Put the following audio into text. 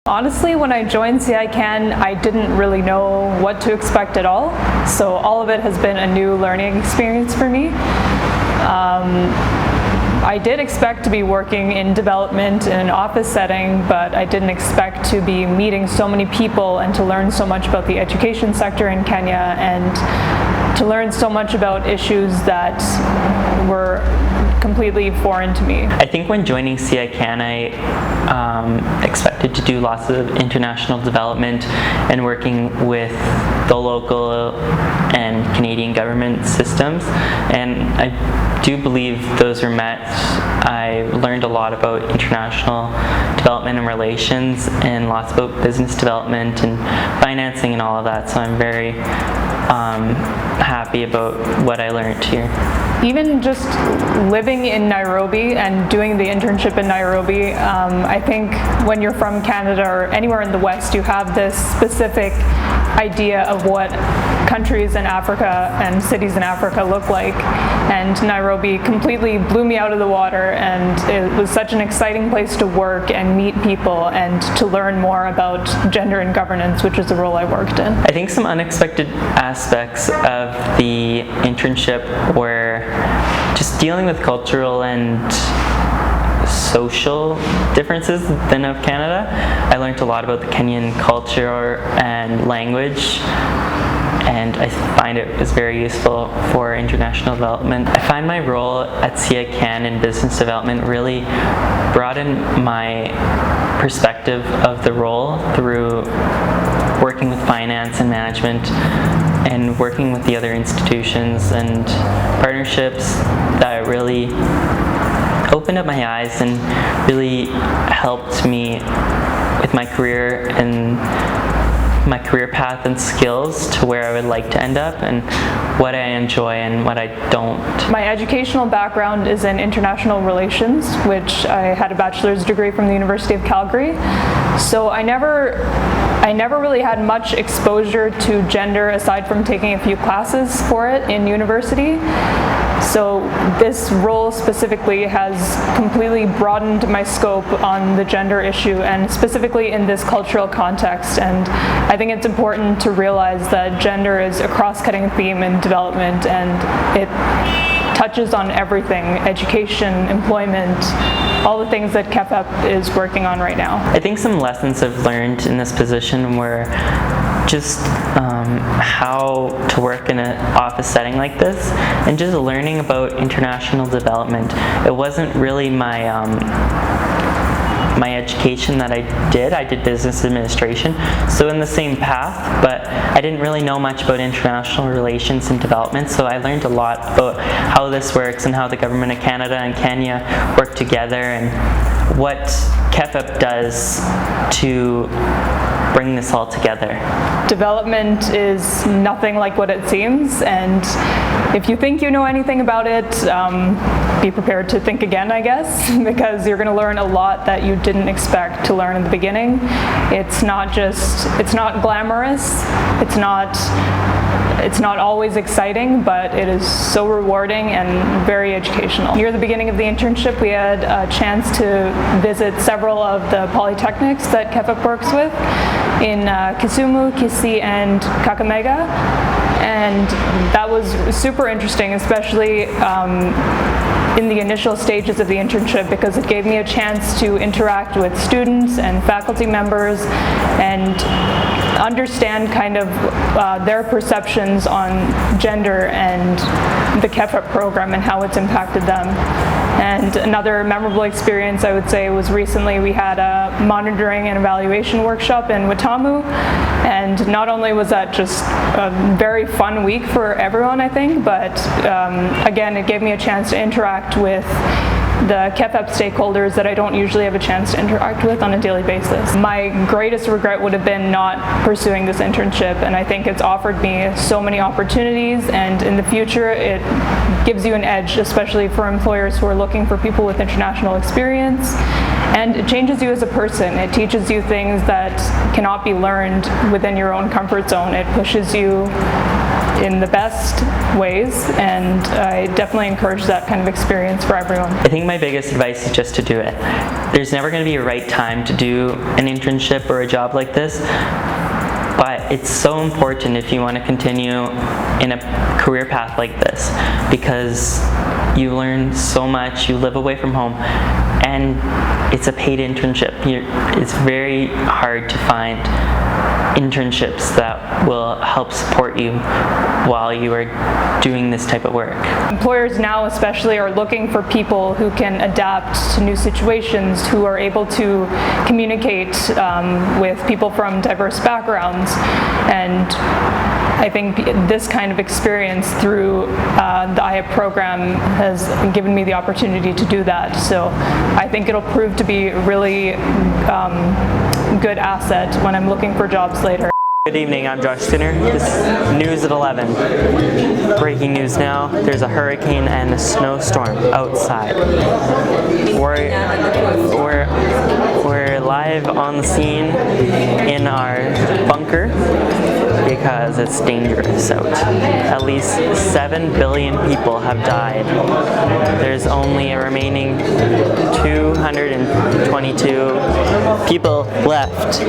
Honestly, when I joined CICan, I didn't really know what to expect at all. So all of it has been a new learning experience for me. I did expect to be working in development in an office setting, but I didn't expect to be meeting so many people and to learn so much about the education sector in Kenya and to learn so much about issues that were completely foreign to me. I think when joining CICan, I expected to do lots of international development and working with the local and Canadian government systems, and I do believe those were met. I learned a lot about international development and relations and lots about business development and financing and all of that, so I'm very happy about what I learned here. Even just living in Nairobi and doing the internship in Nairobi, I think when you're from Canada or anywhere in the West, you have this specific idea of what countries in Africa and cities in Africa look like, and Nairobi completely blew me out of the water, and it was such an exciting place to work and meet people and to learn more about gender and governance, which is the role I worked in. I think some unexpected aspects of the internship were just dealing with cultural and social differences than of Canada. I learned a lot about the Kenyan culture and language, and I find it is very useful for international development. I find my role at CICan in business development really broadened my perspective of the role through working with finance and management and working with the other institutions and partnerships that really opened up my eyes and really helped me with my career and my career path and skills to where I would like to end up and what I enjoy and what I don't. My educational background is in international relations, which I had a bachelor's degree from the University of Calgary. So I never really had much exposure to gender aside from taking a few classes for it in university. So this role specifically has completely broadened my scope on the gender issue, and specifically in this cultural context. And I think it's important to realize that gender is a cross-cutting theme in development, and it touches on everything: education, employment, all the things that KEFEP is working on right now. I think some lessons I've learned in this position were just how to work in an office setting like this, and just learning about international development. It wasn't really my education that I did business administration, so in the same path, but I didn't really know much about international relations and development, so I learned a lot about how this works and how the government of Canada and Kenya work together and what KEFEP does to bring this all together. Development is nothing like what it seems, and if you think you know anything about it, be prepared to think again, I guess, because you're going to learn a lot that you didn't expect to learn in the beginning. It's not glamorous, it's not always exciting, but it is so rewarding and very educational. Near the beginning of the internship, we had a chance to visit several of the polytechnics that KEFEP works with in Kisumu, Kisii, and Kakamega, and that was super interesting, especially in the initial stages of the internship, because it gave me a chance to interact with students and faculty members and understand kind of their perceptions on gender and the KEFEP program and how it's impacted them. And another memorable experience, I would say, was recently we had a monitoring and evaluation workshop in Watamu, and not only was that just a very fun week for everyone, I think, but again, it gave me a chance to interact with the KEFEP stakeholders that I don't usually have a chance to interact with on a daily basis. My greatest regret would have been not pursuing this internship, and I think it's offered me so many opportunities, and in the future it gives you an edge, especially for employers who are looking for people with international experience, and it changes you as a person. It teaches you things that cannot be learned within your own comfort zone. It pushes you in the best ways, and I definitely encourage that kind of experience for everyone. I think my biggest advice is just to do it. There's never going to be a right time to do an internship or a job like this, but it's so important if you want to continue in a career path like this, because you learn so much, you live away from home, and it's a paid internship. It's very hard to find internships that will help support you while you are doing this type of work. Employers now especially are looking for people who can adapt to new situations, who are able to communicate with people from diverse backgrounds, and I think this kind of experience through the IYIP program has given me the opportunity to do that. So I think it'll prove to be a really good asset when I'm looking for jobs later. Good evening, I'm Josh Stinner. This is News at 11. Breaking news now, there's a hurricane and a snowstorm outside. We're live on the scene in our bunker because it's dangerous out. At least 7 billion people have died. There's only a remaining 222 people left.